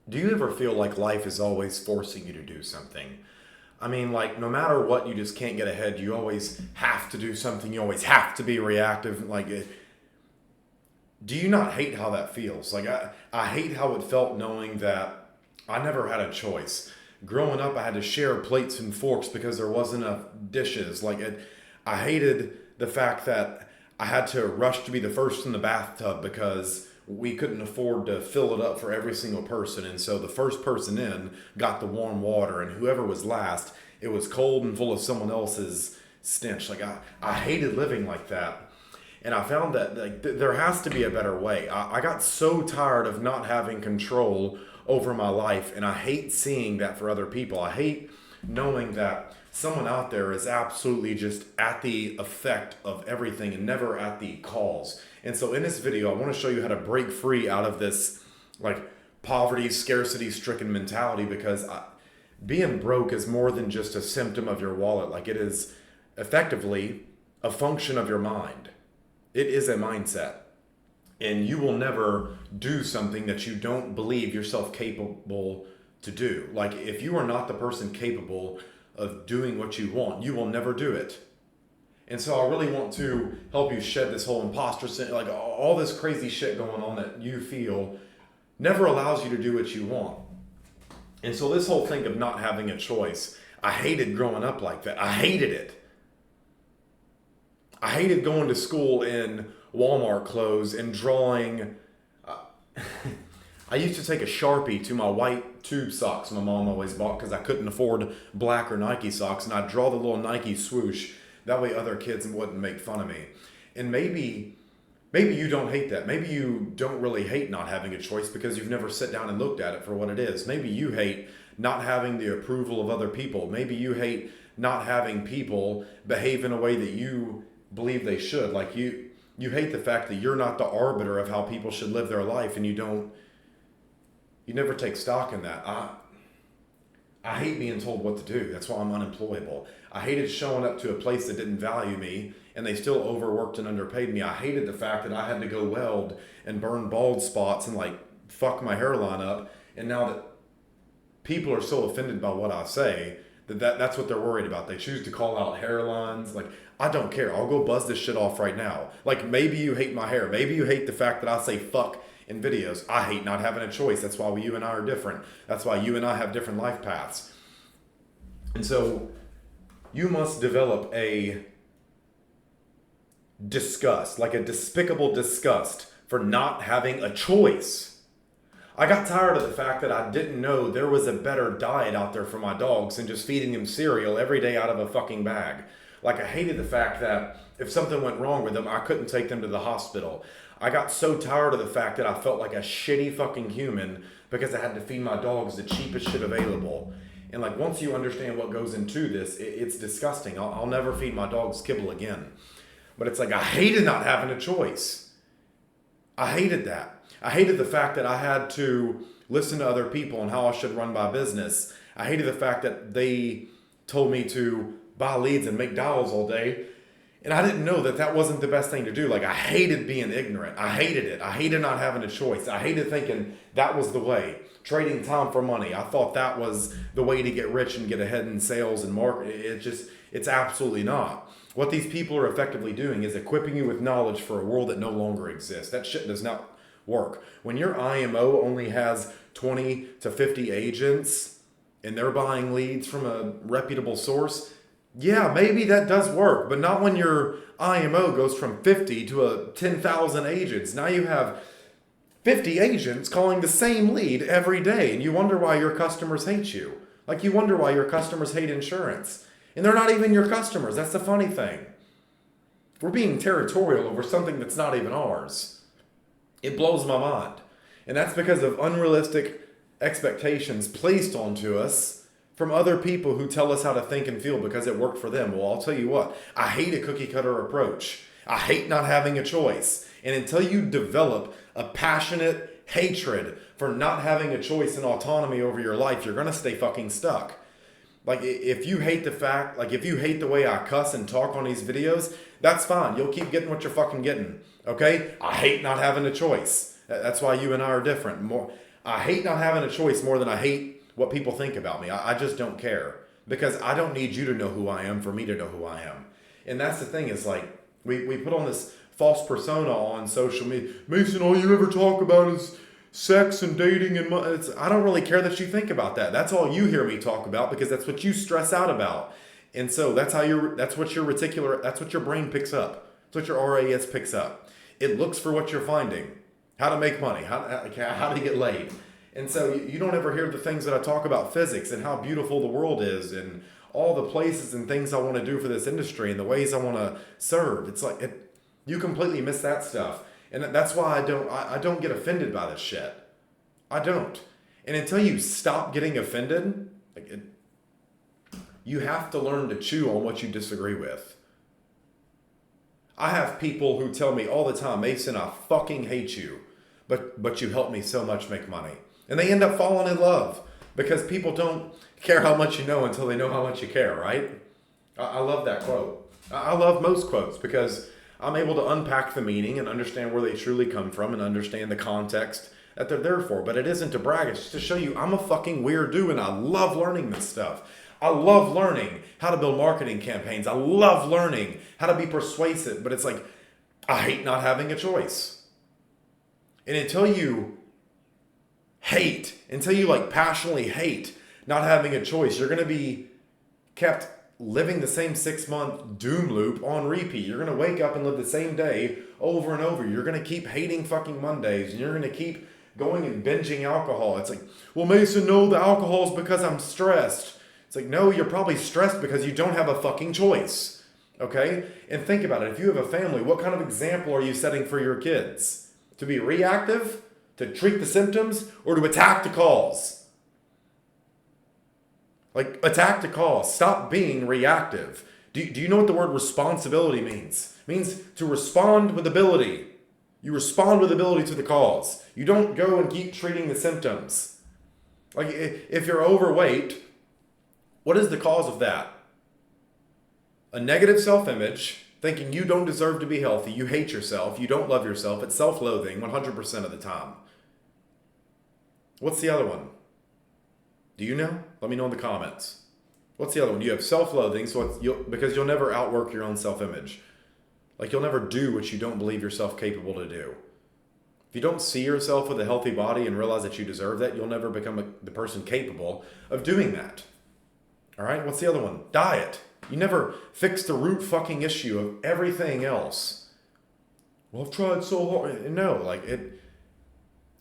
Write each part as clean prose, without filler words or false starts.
Do you ever feel like life is always forcing you to do something? I mean, like, no matter what, you just can't get ahead. You always have to do something. You always have to be reactive. Do you not hate how that feels? I hate how it felt knowing that I never had a choice. Growing up, I had to share plates and forks because there wasn't enough dishes. I hated the fact that I had to rush to be the first in the bathtub because we couldn't afford to fill it up for every single person. And so the first person in got the warm water, and whoever was last, it was cold and full of someone else's stench. I hated living like that. And I found that there has to be a better way. I got so tired of not having control over my life, and I hate seeing that for other people. I hate knowing that someone out there is absolutely just at the effect of everything and never at the cause. And so in this video, I want to show you how to break free out of this like poverty, scarcity stricken mentality, because being broke is more than just a symptom of your wallet. Like, it is effectively a function of your mind. It is a mindset. And you will never do something that you don't believe yourself capable to do. Like, if you are not the person capable of doing what you want, you will never do it. And so I really want to help you shed this whole imposter syndrome, like all this crazy shit going on that you feel never allows you to do what you want. And so this whole thing of not having a choice, I hated growing up like that. I hated it. I hated going to school in Walmart clothes and drawing. I used to take a Sharpie to my white tube socks my mom always bought because I couldn't afford black or Nike socks, and I'd draw the little Nike swoosh. That way other kids wouldn't make fun of me. And maybe you don't hate that. Maybe you don't really hate not having a choice because you've never sat down and looked at it for what it is. Maybe you hate not having the approval of other people. Maybe you hate not having people behave in a way that you believe they should. Like, you hate the fact that you're not the arbiter of how people should live their life, and you never take stock in that. I hate being told what to do. That's why I'm unemployable. I hated showing up to a place that didn't value me and they still overworked and underpaid me. I hated the fact that I had to go weld and burn bald spots and fuck my hairline up. And now that people are so offended by what I say, that's what they're worried about. They choose to call out hairlines. Like, I don't care. I'll go buzz this shit off right now. Like, maybe you hate my hair. Maybe you hate the fact that I say fuck in videos. I hate not having a choice. That's why you and I are different. That's why you and I have different life paths. And so you must develop a disgust, like a despicable disgust for not having a choice. I got tired of the fact that I didn't know there was a better diet out there for my dogs than just feeding them cereal every day out of a fucking bag. Like, I hated the fact that if something went wrong with them, I couldn't take them to the hospital. I got so tired of the fact that I felt like a shitty fucking human because I had to feed my dogs the cheapest shit available. And once you understand what goes into this, it's disgusting. I'll never feed my dogs kibble again. But it's like, I hated not having a choice. I hated that. I hated the fact that I had to listen to other people and how I should run my business. I hated the fact that they told me to buy leads and make dials all day. And I didn't know that that wasn't the best thing to do. Like, I hated being ignorant. I hated it. I hated not having a choice. I hated thinking that was the way. Trading time for money. I thought that was the way to get rich and get ahead in sales and market. It's absolutely not. What these people are effectively doing is equipping you with knowledge for a world that no longer exists. That shit does not work. When your IMO only has 20 to 50 agents and they're buying leads from a reputable source, yeah, maybe that does work, but not when your IMO goes from 50 to 10,000 agents. Now you have 50 agents calling the same lead every day, and you wonder why your customers hate you. Like, you wonder why your customers hate insurance. And they're not even your customers. That's the funny thing. We're being territorial over something that's not even ours. It blows my mind. And that's because of unrealistic expectations placed onto us from other people who tell us how to think and feel because it worked for them. Well, I'll tell you what, I hate a cookie cutter approach. I hate not having a choice. And until you develop a passionate hatred for not having a choice and autonomy over your life, you're going to stay fucking stuck. Like, if you hate if you hate the way I cuss and talk on these videos, that's fine. You'll keep getting what you're fucking getting. Okay? I hate not having a choice. That's why you and I are different. I hate not having a choice more than I hate what people think about me. I just don't care because I don't need you to know who I am for me to know who I am. And that's the thing is like, we put on this false persona on social media. Mason, all you ever talk about is sex and dating and I don't really care that you think about that. That's all you hear me talk about because that's what you stress out about. And so that's what your brain picks up. That's what your RAS picks up. It looks for what you're finding. How to make money, how to get laid. And so you don't ever hear the things that I talk about physics and how beautiful the world is and all the places and things I want to do for this industry and the ways I want to serve. It's like you completely miss that stuff. And that's why I don't get offended by this shit. I don't. And until you stop getting offended, you have to learn to chew on what you disagree with. I have people who tell me all the time, Mason, I fucking hate you, but you help me so much make money. And they end up falling in love because people don't care how much you know until they know how much you care, right? I love that quote. I love most quotes because I'm able to unpack the meaning and understand where they truly come from and understand the context that they're there for. But it isn't to brag, it's just to show you I'm a fucking weird dude and I love learning this stuff. I love learning how to build marketing campaigns. I love learning how to be persuasive, but it's like, I hate not having a choice. And until you passionately hate not having a choice, you're going to be kept living the same 6-month doom loop on repeat. You're going to wake up and live the same day over and over. You're going to keep hating fucking Mondays and you're going to keep going and binging alcohol. It's like, well, Mason, no, the alcohol is because I'm stressed. It's like, no, you're probably stressed because you don't have a fucking choice, okay? And think about it. If you have a family, what kind of example are you setting for your kids? To be reactive, to treat the symptoms, or to attack the cause? Like, attack the cause. Stop being reactive. Do you know what the word responsibility means? It means to respond with ability. You respond with ability to the cause. You don't go and keep treating the symptoms. Like, if you're overweight, what is the cause of that? A negative self-image, thinking you don't deserve to be healthy, you hate yourself, you don't love yourself, it's self-loathing 100% of the time. What's the other one? Do you know? Let me know in the comments. What's the other one? You have self-loathing, because you'll never outwork your own self-image. Like you'll never do what you don't believe yourself capable to do. If you don't see yourself with a healthy body and realize that you deserve that, you'll never become the person capable of doing that. All right, what's the other one? Diet. You never fix the root fucking issue of everything else. Well, I've tried so hard. No,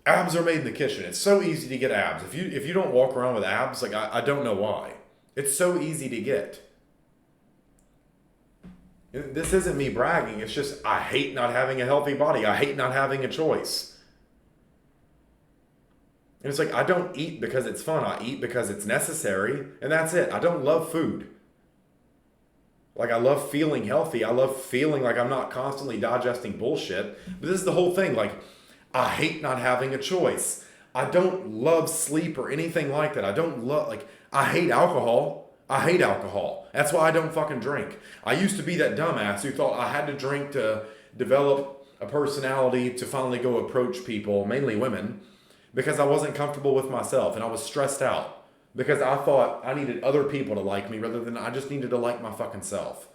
abs are made in the kitchen. It's so easy to get abs. If you don't walk around with abs, I don't know why. It's so easy to get. This isn't me bragging. It's just I hate not having a healthy body. I hate not having a choice. And it's like, I don't eat because it's fun. I eat because it's necessary. And that's it. I don't love food. Like, I love feeling healthy. I love feeling like I'm not constantly digesting bullshit. But this is the whole thing. Like, I hate not having a choice. I don't love sleep or anything like that. I hate alcohol. I hate alcohol. That's why I don't fucking drink. I used to be that dumbass who thought I had to drink to develop a personality to finally go approach people, mainly women, because I wasn't comfortable with myself and I was stressed out because I thought I needed other people to like me rather than I just needed to like my fucking self.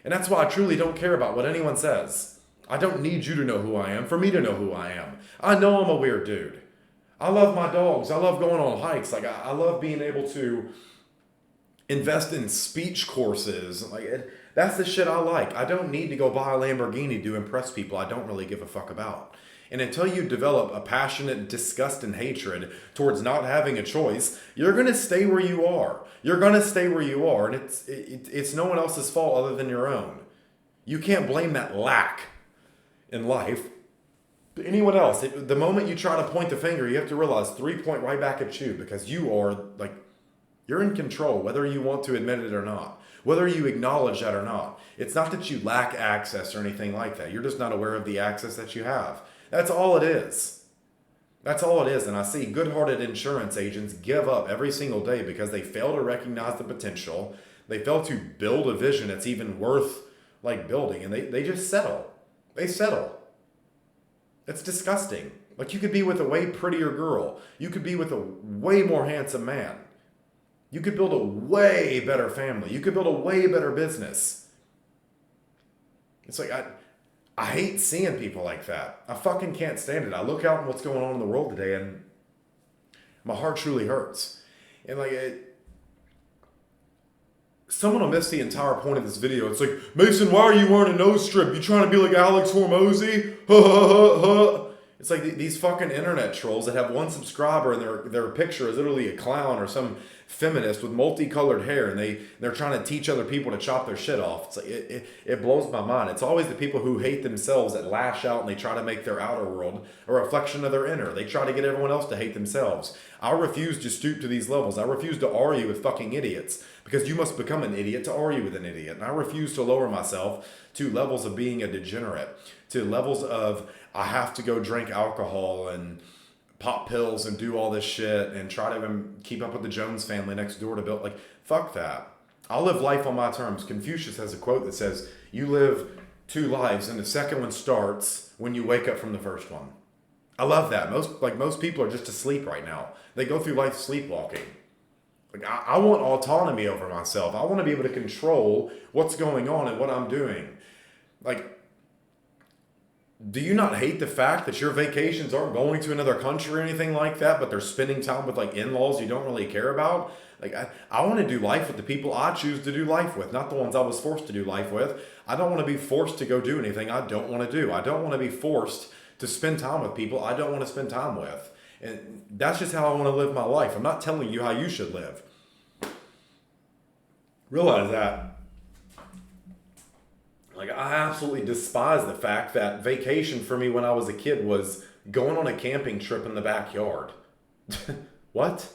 And that's why I truly don't care about what anyone says. I don't need you to know who I am for me to know who I am. I know I'm a weird dude. I love my dogs. I love going on hikes. I love being able to invest in speech courses. That's the shit I like. I don't need to go buy a Lamborghini to impress people I don't really give a fuck about. And until you develop a passionate disgust and hatred towards not having a choice, you're going to stay where you are. You're going to stay where you are, and it's no one else's fault other than your own. You can't blame that lack in life to anyone else. The moment you try to point the finger, you have to realize 3 point right back at you because you're in control, whether you want to admit it or not, whether you acknowledge that or not. It's not that you lack access or anything like that. You're just not aware of the access that you have. That's all it is. That's all it is. And I see good-hearted insurance agents give up every single day because they fail to recognize the potential. They fail to build a vision that's even worth building. And they just settle. They settle. It's disgusting. Like, you could be with a way prettier girl. You could be with a way more handsome man. You could build a way better family. You could build a way better business. It's like, I hate seeing people like that. I fucking can't stand it. I look out at what's going on in the world today, and my heart truly hurts. And like, someone will miss the entire point of this video. It's like, Mason, why are you wearing a nose strip? You trying to be like Alex Hormozy? Ha ha ha ha. It's like these fucking internet trolls that have one subscriber and their picture is literally a clown or some feminist with multicolored hair, and they're trying to teach other people to chop their shit off. It's like, it blows my mind. It's always the people who hate themselves that lash out and they try to make their outer world a reflection of their inner. They try to get everyone else to hate themselves. I refuse to stoop to these levels. I refuse to argue with fucking idiots, because you must become an idiot to argue with an idiot. And I refuse to lower myself to levels of being a degenerate, to levels of I have to go drink alcohol and pop pills and do all this shit and try to even keep up with the Jones family next door to build. Like, fuck that. I'll live life on my terms. Confucius has a quote that says, you live 2 lives and the second one starts when you wake up from the first one. I love that. Most people are just asleep right now. They go through life sleepwalking. Like, I want autonomy over myself. I want to be able to control what's going on and what I'm doing. Like, do you not hate the fact that your vacations aren't going to another country or anything like that, but they're spending time with like in-laws you don't really care about? Like, I want to do life with the people I choose to do life with, not the ones I was forced to do life with. I don't want to be forced to go do anything I don't want to do. I don't want to be forced to spend time with people I don't want to spend time with. And that's just how I want to live my life. I'm not telling you how you should live. Realize that. Like, I absolutely despise the fact that vacation for me when I was a kid was going on a camping trip in the backyard. What?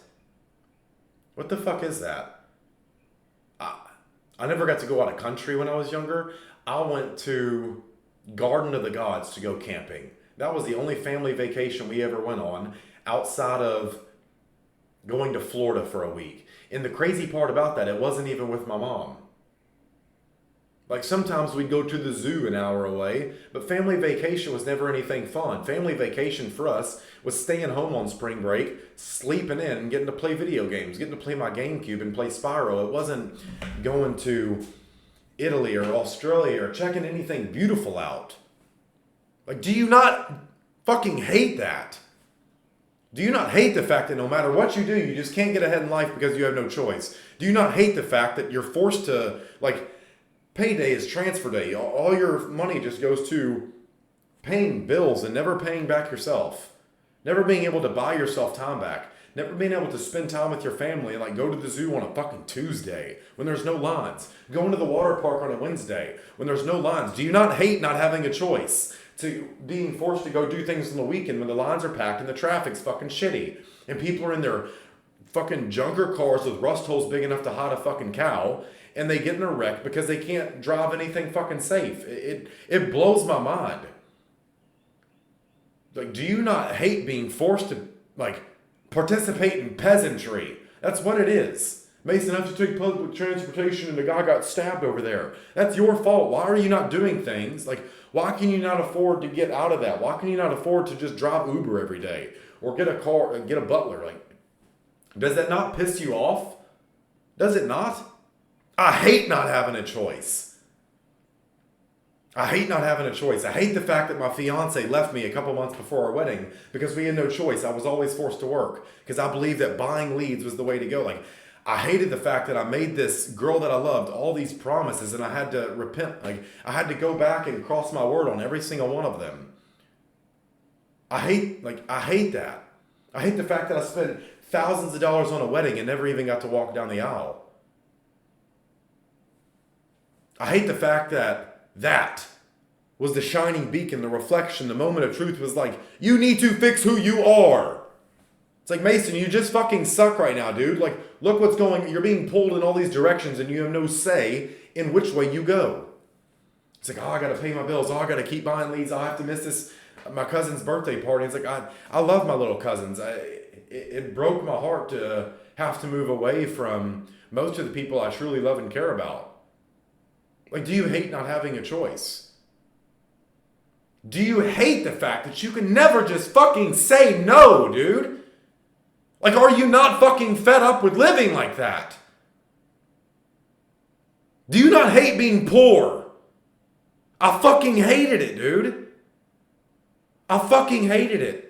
What the fuck is that? I never got to go out of country when I was younger. I went to Garden of the Gods to go camping. That was the only family vacation we ever went on outside of going to Florida for a week. And the crazy part about that, it wasn't even with my mom. Like, sometimes we'd go to the zoo an hour away, but family vacation was never anything fun. Family vacation for us was staying home on spring break, sleeping in, and getting to play video games, getting to play my GameCube and play Spyro. It wasn't going to Italy or Australia or checking anything beautiful out. Like, do you not fucking hate that? Do you not hate the fact that no matter what you do, you just can't get ahead in life because you have no choice? Do you not hate the fact that you're forced to, like, payday is transfer day. All your money just goes to paying bills and never paying back yourself. Never being able to buy yourself time back. Never being able to spend time with your family and like go to the zoo on a fucking Tuesday when there's no lines. Going to the water park on a Wednesday when there's no lines. Do you not hate not having a choice? To being forced to go do things on the weekend when the lines are packed and the traffic's fucking shitty. And people are in their fucking junker cars with rust holes big enough to hide a fucking cow. And they get in a wreck because they can't drive anything fucking safe. It blows my mind. Like, do you not hate being forced to, like, participate in peasantry? That's what it is. Mason, I have to take public transportation and the guy got stabbed over there. That's your fault. Why are you not doing things? Like, why can you not afford to get out of that? Why can you not afford to just drive Uber every day? Or get a car and get a butler? Like, does that not piss you off? Does it not? I hate not having a choice. I hate not having a choice. I hate the fact that my fiance left me a couple months before our wedding because we had no choice. I was always forced to work because I believed that buying leads was the way to go. Like, I hated the fact that I made this girl that I loved all these promises and I had to repent. Like, I had to go back and cross my word on every single one of them. I hate that. I hate the fact that I spent thousands of dollars on a wedding and never even got to walk down the aisle. I hate the fact that was the shining beacon, the reflection, the moment of truth was like, you need to fix who you are. It's like, Mason, you just fucking suck right now, dude. Like, look what's going, you're being pulled in all these directions and you have no say in which way you go. It's like, oh, I got to pay my bills. Oh, I got to keep buying leads. I have to miss this, my cousin's birthday party. It's like, I love my little cousins. It broke my heart to have to move away from most of the people I truly love and care about. Like, do you hate not having a choice? Do you hate the fact that you can never just fucking say no, dude? Like, are you not fucking fed up with living like that? Do you not hate being poor? I fucking hated it, dude. I fucking hated it.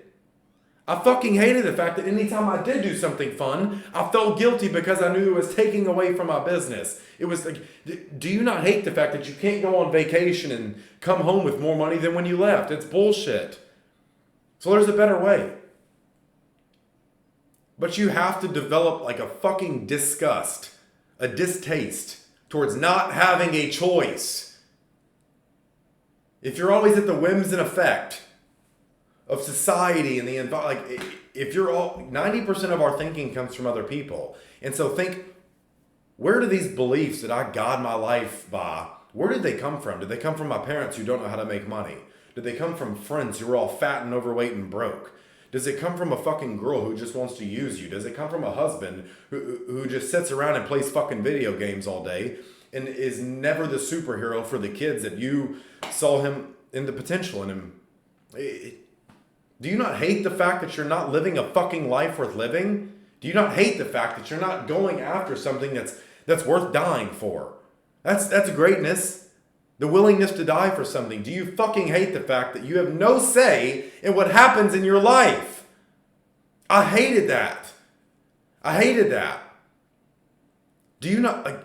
I fucking hated the fact that anytime I did do something fun, I felt guilty because I knew it was taking away from my business. It was like, do you not hate the fact that you can't go on vacation and come home with more money than when you left? It's bullshit. So there's a better way. But you have to develop like a fucking disgust, a distaste towards not having a choice. If you're always at the whims and effect of society and the environment, like if you're all 90% of our thinking comes from other people. And so think, where do these beliefs that I guide my life by, where did they come from? Did they come from my parents who don't know how to make money? Did they come from friends who are all fat and overweight and broke? Does it come from a fucking girl who just wants to use you? Does it come from a husband who just sits around and plays fucking video games all day and is never the superhero for the kids that you saw him in the potential in him? Do you not hate the fact that you're not living a fucking life worth living? Do you not hate the fact that you're not going after something that's worth dying for? That's greatness. The willingness to die for something. Do you fucking hate the fact that you have no say in what happens in your life? I hated that. I hated that. Do you not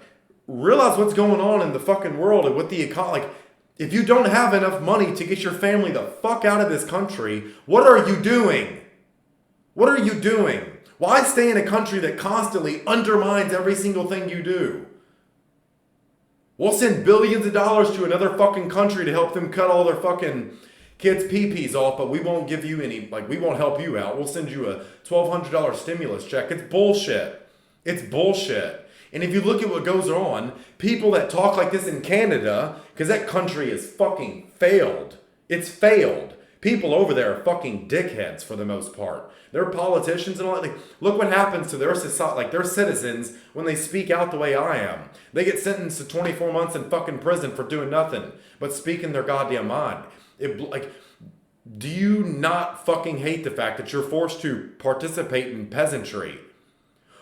realize what's going on in the fucking world and with the economy? Like, if you don't have enough money to get your family the fuck out of this country, what are you doing? What are you doing? Why stay in a country that constantly undermines every single thing you do? We'll send billions of dollars to another fucking country to help them cut all their fucking kids' pee-pees off, but we won't give you any, we won't help you out. We'll send you a $1,200 stimulus check. It's bullshit. It's bullshit. And if you look at what goes on, people that talk like this in Canada, because that country is fucking failed. It's failed. People over there are fucking dickheads for the most part. They're politicians and all that. Like, look what happens to their society, like their citizens when they speak out the way I am. They get sentenced to 24 months in fucking prison for doing nothing but speaking their goddamn mind. Do you not fucking hate the fact that you're forced to participate in peasantry?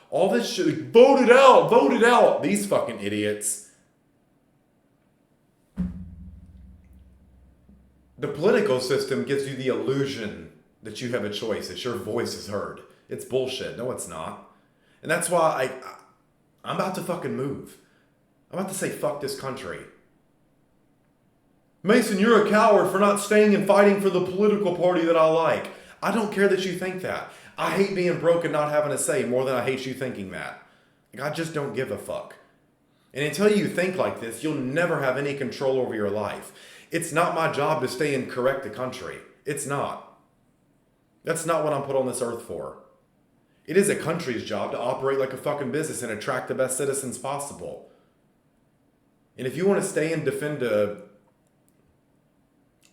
All this shit, vote it out, these fucking idiots. The political system gives you the illusion that you have a choice, that your voice is heard. It's bullshit. No, it's not. And that's why I'm about to fucking move. I'm about to say fuck this country. Mason, you're a coward for not staying and fighting for the political party that I like. I don't care that you think that. I hate being broke and not having a say more than I hate you thinking that. I just don't give a fuck. And until you think like this, you'll never have any control over your life. It's not my job to stay and correct the country. It's not. That's not what I'm put on this earth for. It is a country's job to operate like a fucking business and attract the best citizens possible. And if you want to stay and defend a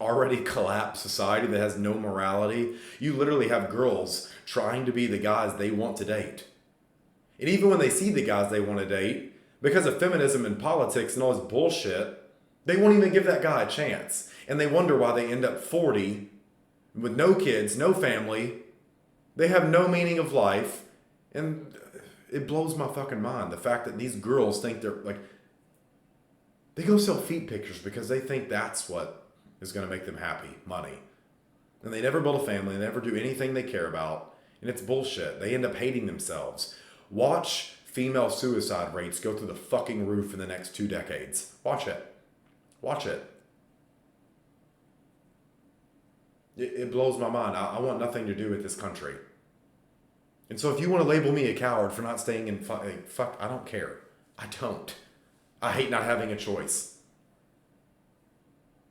already collapsed society that has no morality, you literally have girls trying to be the guys they want to date. And even when they see the guys they want to date, because of feminism and politics and all this bullshit, they won't even give that guy a chance. And they wonder why they end up 40 with no kids, no family. They have no meaning of life. And it blows my fucking mind. The fact that these girls think they're they go sell feet pictures because they think that's what is going to make them happy, money. And they never build a family, they never do anything they care about, and it's bullshit. They end up hating themselves. Watch female suicide rates go through the fucking roof in the next 2 decades. Watch it. Watch it. It blows my mind. I want nothing to do with this country. And so if you want to label me a coward for not staying in fuck, I don't care. I don't. I hate not having a choice.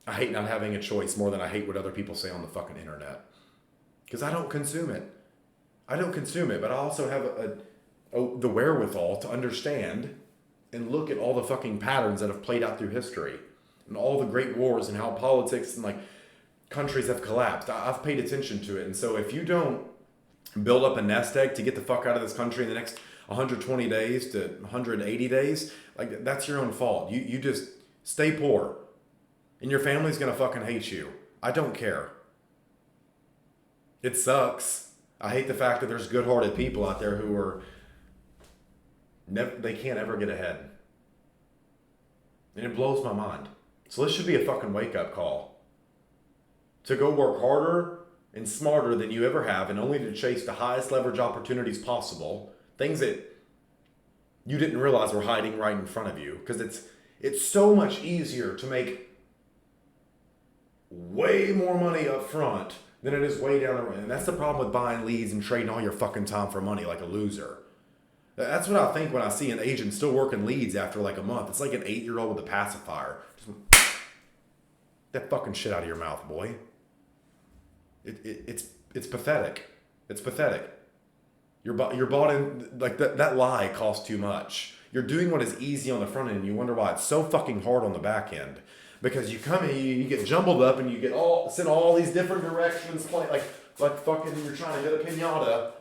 I hate not having a choice more than I hate what other people say on the fucking internet. Because I don't consume it. I don't consume it, but I also have the wherewithal to understand and look at all the fucking patterns that have played out through history and all the great wars and how politics and countries have collapsed. I've paid attention to it. And so if you don't build up a nest egg to get the fuck out of this country in the next 120 days to 180 days, that's your own fault. You just stay poor. And your family's going to fucking hate you. I don't care. It sucks. I hate the fact that there's good-hearted people out there who are they can't ever get ahead. And it blows my mind. So this should be a fucking wake-up call. To go work harder and smarter than you ever have, and only to chase the highest leverage opportunities possible. Things that you didn't realize were hiding right in front of you. Because it's so much easier to make way more money up front than it is way down the road. And that's the problem with buying leads and trading all your fucking time for money like a loser. That's what I think when I see an agent still working leads after like a month. It's like an 8-year-old with a pacifier. Just that fucking shit out of your mouth, boy. It's pathetic. It's pathetic. You're bought in, like that lie costs too much. You're doing what is easy on the front end and you wonder why it's so fucking hard on the back end. Because you come in, you get jumbled up and you get sent all these different directions, like fucking you're trying to hit a pinata.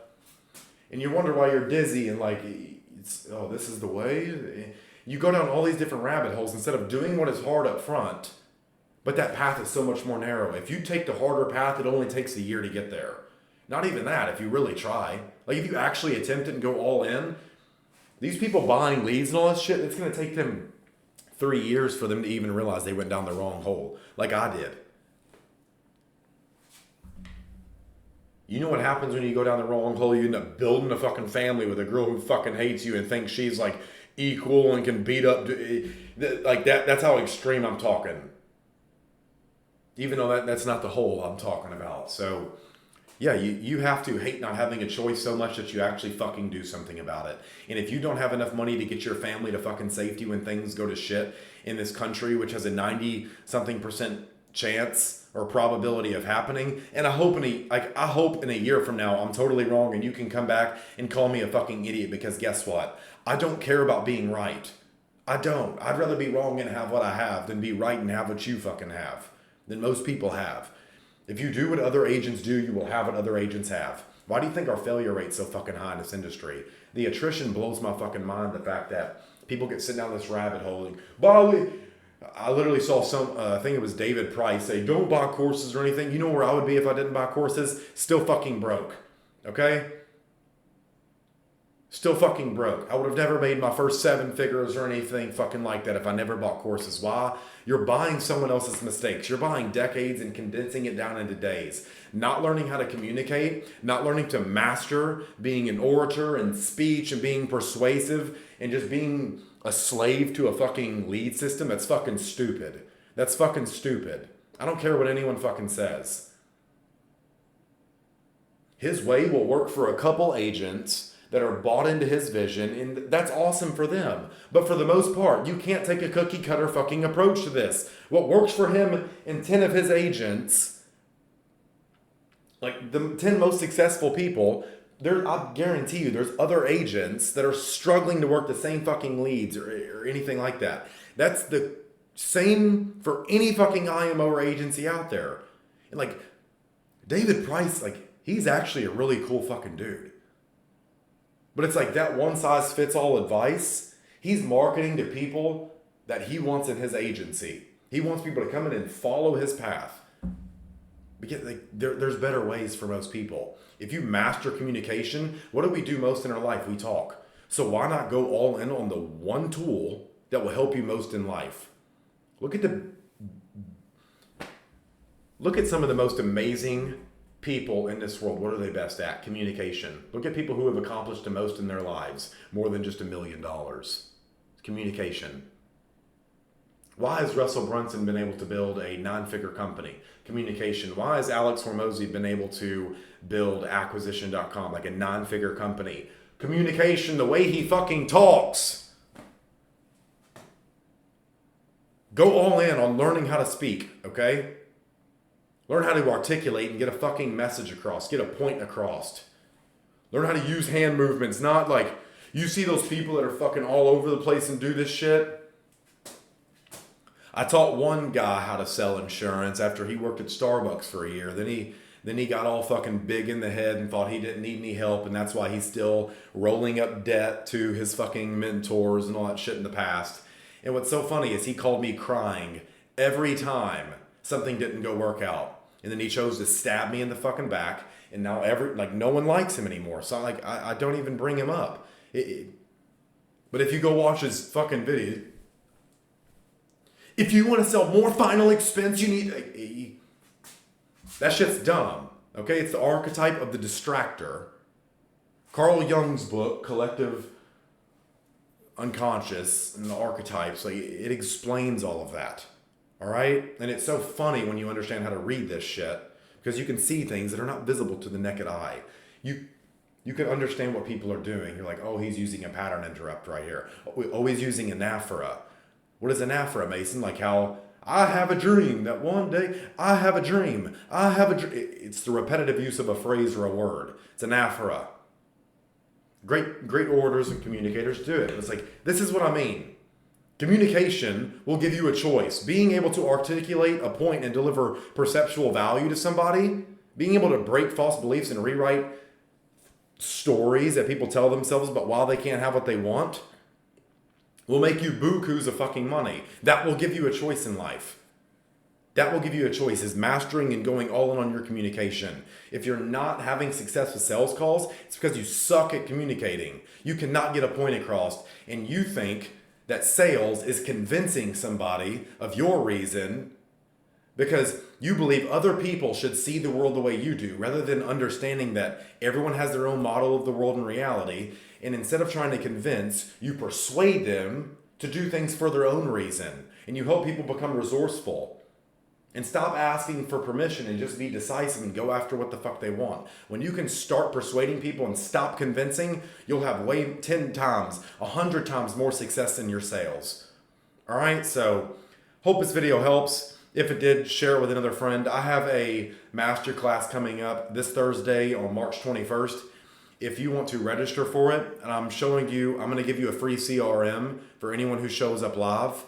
And you wonder why you're dizzy and like, this is the way? You go down all these different rabbit holes instead of doing what is hard up front. But that path is so much more narrow. If you take the harder path, it only takes a year to get there. Not even that, if you really try. Like if you actually attempt it and go all in, these people buying leads and all this shit, it's going to take them 3 years for them to even realize they went down the wrong hole. Like I did. You know what happens when you go down the wrong hole? You end up building a fucking family with a girl who fucking hates you and thinks she's like equal and can beat up. Like that's how extreme I'm talking. Even though that's not the hole I'm talking about. So yeah, you have to hate not having a choice so much that you actually fucking do something about it. And if you don't have enough money to get your family to fucking safety when things go to shit in this country, which has a 90-something% chance or probability of happening, and I hope in a year from now I'm totally wrong and you can come back and call me a fucking idiot, because guess what? I don't care about being right. I don't. I'd rather be wrong and have what I have than be right and have what you fucking have, than most people have. If you do what other agents do, you will have what other agents have. Why do you think our failure rate's so fucking high in this industry? The attrition blows my fucking mind. The fact that people get sent down this rabbit hole. I literally saw I think it was David Price say, don't buy courses or anything. You know where I would be if I didn't buy courses? Still fucking broke. Okay? Still fucking broke. I would have never made my first 7 figures or anything fucking like that if I never bought courses. Why? You're buying someone else's mistakes. You're buying decades and condensing it down into days. Not learning how to communicate, not learning to master being an orator and speech and being persuasive and just being a slave to a fucking lead system. That's fucking stupid. That's fucking stupid. I don't care what anyone fucking says. His way will work for a couple agents that are bought into his vision, and that's awesome for them. But for the most part, you can't take a cookie cutter fucking approach to this. What works for him and 10 of his agents, like the 10 most successful people, I guarantee you there's other agents that are struggling to work the same fucking leads or anything like that. That's the same for any fucking IMO or agency out there. And like David Price, like he's actually a really cool fucking dude. But it's like that one size fits all advice. He's marketing to people that he wants in his agency. He wants people to come in and follow his path. Because there's better ways for most people. If you master communication, what do we do most in our life? We talk. So why not go all in on the one tool that will help you most in life? Look at some of the most amazing people in this world. What are they best at? Communication. Look at people who have accomplished the most in their lives, more than just $1 million. Communication. Why has Russell Brunson been able to build a 9-figure company? Communication. Why has Alex Hormozy been able to build acquisition.com, like a 9-figure company? Communication, the way he fucking talks. Go all in on learning how to speak, okay? Learn how to articulate and get a fucking message across. Get a point across. Learn how to use hand movements. Not like, you see those people that are fucking all over the place and do this shit? I taught one guy how to sell insurance after he worked at Starbucks for a year. Then he got all fucking big in the head and thought he didn't need any help, and that's why he's still rolling up debt to his fucking mentors and all that shit in the past. And what's so funny is he called me crying every time something didn't go work out. And then he chose to stab me in the fucking back. And now no one likes him anymore. So I don't even bring him up. But if you go watch his fucking video, if you want to sell more final expense, you need... that shit's dumb. Okay? It's the archetype of the distractor. Carl Jung's book, Collective Unconscious and the Archetypes, it explains all of that. All right? And it's so funny when you understand how to read this shit, because you can see things that are not visible to the naked eye. You can understand what people are doing. You're like, oh, he's using a pattern interrupt right here. Oh, he's using anaphora. What is anaphora, Mason? Like how I have a dream that one day I have a dream. It's the repetitive use of a phrase or a word. It's anaphora. Great orators and communicators do it. It's like, this is what I mean. Communication will give you a choice. Being able to articulate a point and deliver perceptual value to somebody, being able to break false beliefs and rewrite stories that people tell themselves about why they can't have what they want, will make you bukus of fucking money. That will give you a choice in life. That will give you a choice, is mastering and going all in on your communication. If you're not having success with sales calls, it's because you suck at communicating. You cannot get a point across, and you think that sales is convincing somebody of your reason because you believe other people should see the world the way you do, rather than understanding that everyone has their own model of the world and reality. And instead of trying to convince, you persuade them to do things for their own reason. And you help people become resourceful. And stop asking for permission and just be decisive and go after what the fuck they want. When you can start persuading people and stop convincing, you'll have 10 times, 100 times more success in your sales. All right, so hope this video helps. If it did, share it with another friend. I have a masterclass coming up this Thursday on March 21st. If you want to register for it, and I'm going to give you a free CRM for anyone who shows up live.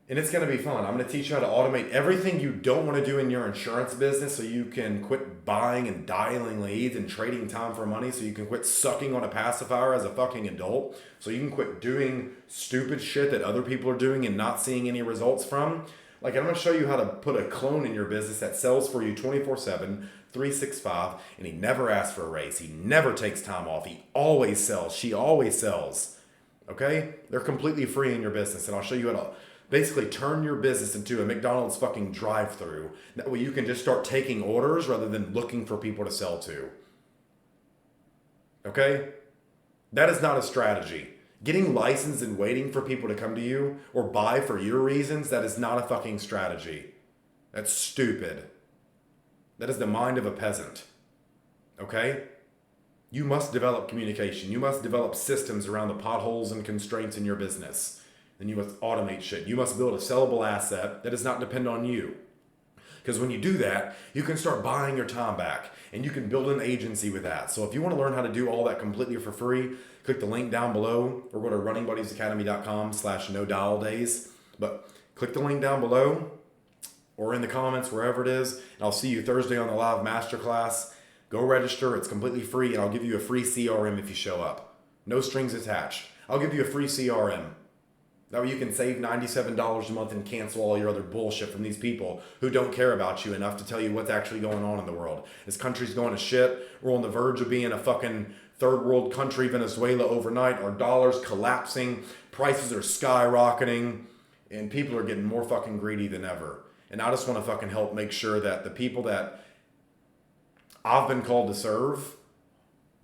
And it's going to be fun. I'm going to teach you how to automate everything you don't want to do in your insurance business so you can quit buying and dialing leads and trading time for money, so you can quit sucking on a pacifier as a fucking adult, so you can quit doing stupid shit that other people are doing and not seeing any results from. Like, I'm going to show you how to put a clone in your business that sells for you 24/7, 365, and he never asks for a raise. He never takes time off. He always sells. She always sells. Okay? They're completely free in your business, and I'll show you how to basically turn your business into a McDonald's fucking drive-through. That way you can just start taking orders rather than looking for people to sell to. Okay? That is not a strategy. Getting licensed and waiting for people to come to you or buy for your reasons, that is not a fucking strategy. That's stupid. That is the mind of a peasant. Okay? You must develop communication. You must develop systems around the potholes and constraints in your business. Then you must automate shit. You must build a sellable asset that does not depend on you. Because when you do that, you can start buying your time back, and you can build an agency with that. So if you want to learn how to do all that completely for free, click the link down below or go to runningbuddiesacademy.com/no-dial-days. But click the link down below or in the comments, wherever it is, and I'll see you Thursday on the live masterclass. Go register. It's completely free, and I'll give you a free CRM if you show up. No strings attached. I'll give you a free CRM. That way you can save $97 a month and cancel all your other bullshit from these people who don't care about you enough to tell you what's actually going on in the world. This country's going to shit. We're on the verge of being a fucking third world country, Venezuela, overnight. Our dollar's collapsing. Prices are skyrocketing. And people are getting more fucking greedy than ever. And I just want to fucking help make sure that the people that I've been called to serve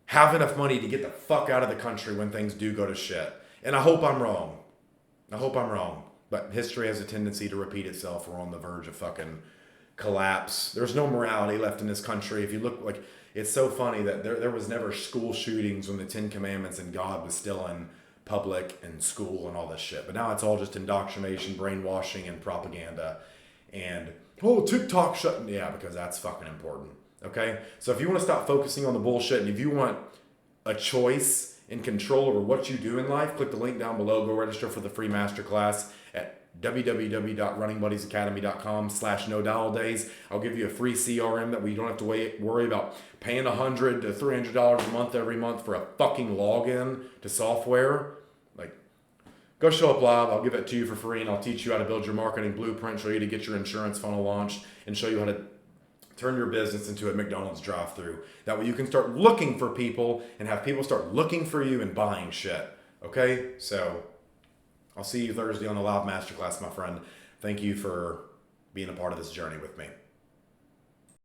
have enough money to get the fuck out of the country when things do go to shit. And I hope I'm wrong. But history has a tendency to repeat itself. We're on the verge of fucking collapse. There's no morality left in this country. If you look, like, it's so funny that there was never school shootings when the 10 Commandments and God was still in public and school and all this shit. But now it's all just indoctrination, brainwashing, and propaganda. And, oh, TikTok shutting. Yeah, because that's fucking important. Okay? So if you want to stop focusing on the bullshit, and if you want a choice and control over what you do in life, click the link down below. Go register for the free masterclass at www.runningBuddiesAcademy.com/no-dial-days. I'll give you a free CRM that we don't have to worry about paying $100 to $300 a month every month for a fucking login to software. Like, Go show up live. I'll give it to you for free, and I'll teach you how to build your marketing blueprint, show you to get your insurance funnel launched, and show you how to turn your business into a McDonald's drive-through. That way you can start looking for people and have people start looking for you and buying shit. Okay? So I'll see you Thursday on the live masterclass, my friend. Thank you for being a part of this journey with me.